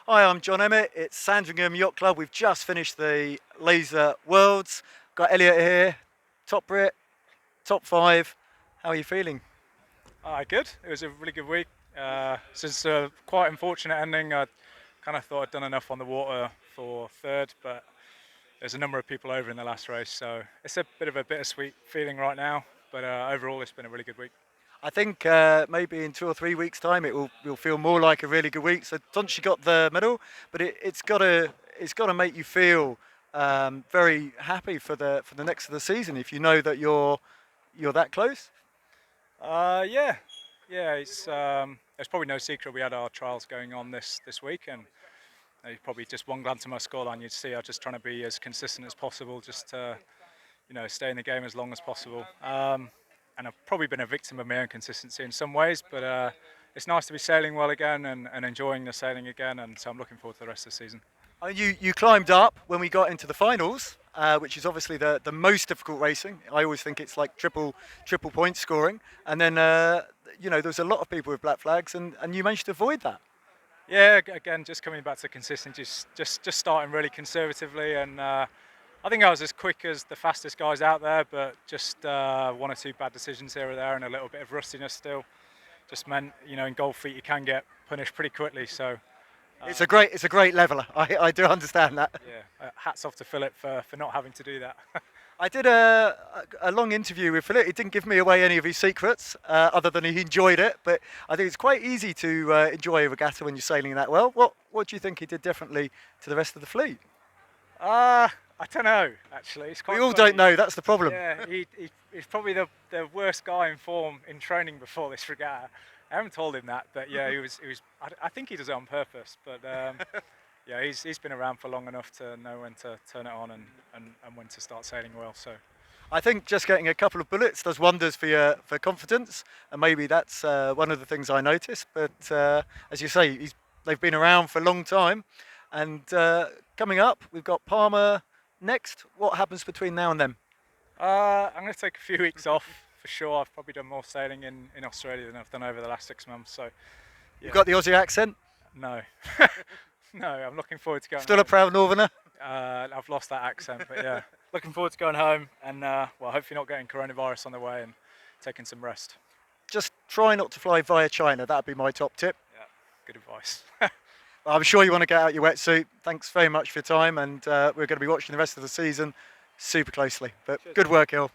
Hi, I'm John Emmett. It's Sandringham Yacht Club. We've just finished the Laser Worlds. Got Elliot here, top Brit, top five. How are you feeling? Good. It was a really good week. This is a quite unfortunate ending. I kind of thought I'd done enough on the water for third, but there's a number of people over in the last race, so it's a bit of a bittersweet feeling right now. But overall, it's been a really good week. I think maybe in 2 or 3 weeks' time will feel more like a really good week. So Tonchi got the medal, but it's got to make you feel very happy for the next of the season if you know that you're that close. Yeah, yeah. There's probably no secret we had our trials going on this week, and probably just one glance at my scoreline, you'd see I'm just trying to be as consistent as possible, just to stay in the game as long as possible. And I've probably been a victim of my own consistency in some ways, but it's nice to be sailing well again and enjoying the sailing again, and so I'm looking forward to the rest of the season. You climbed up when we got into the finals, which is obviously the most difficult racing. I always think it's like triple point scoring, and then there's a lot of people with black flags, and you managed to avoid that. Yeah, again, just coming back to consistency, just starting really conservatively, and I think I was as quick as the fastest guys out there, but just one or two bad decisions here or there, and a little bit of rustiness still. Just meant, in Gold Feet you can get punished pretty quickly. So It's a great leveler. I do understand that. yeah, hats off to Philip for not having to do that. I did a long interview with Philip. He didn't give me away any of his secrets, other than he enjoyed it. But I think it's quite easy to enjoy a regatta when you're sailing that well. What do you think he did differently to the rest of the fleet? I don't know, actually. It's We quite all funny. don't know. That's the problem. Yeah, he's probably the worst guy in form in training before this regatta. I haven't told him that, but yeah, he was. I think he does it on purpose, but yeah, he's been around for long enough to know when to turn it on and when to start sailing well. So I think just getting a couple of bullets does wonders for confidence, and maybe that's one of the things I noticed. But as you say, they've been around for a long time, and coming up, we've got Palmer next. What happens between now and then? I'm going to take a few weeks off for sure. I've probably done more sailing in Australia than I've done over the last 6 months. So You've yeah, got the Aussie accent. no, no, I'm looking forward to going Still a home. proud Northerner. I've lost that accent, but yeah, looking forward to going home and well, hopefully not getting coronavirus on the way and taking some rest. Just try not to fly via China. That'd be my top tip. Yeah, good advice. I'm sure you want to get out your wetsuit. Thanks very much for your time, and we're going to be watching the rest of the season super closely. But Cheers, good mate. work, Il.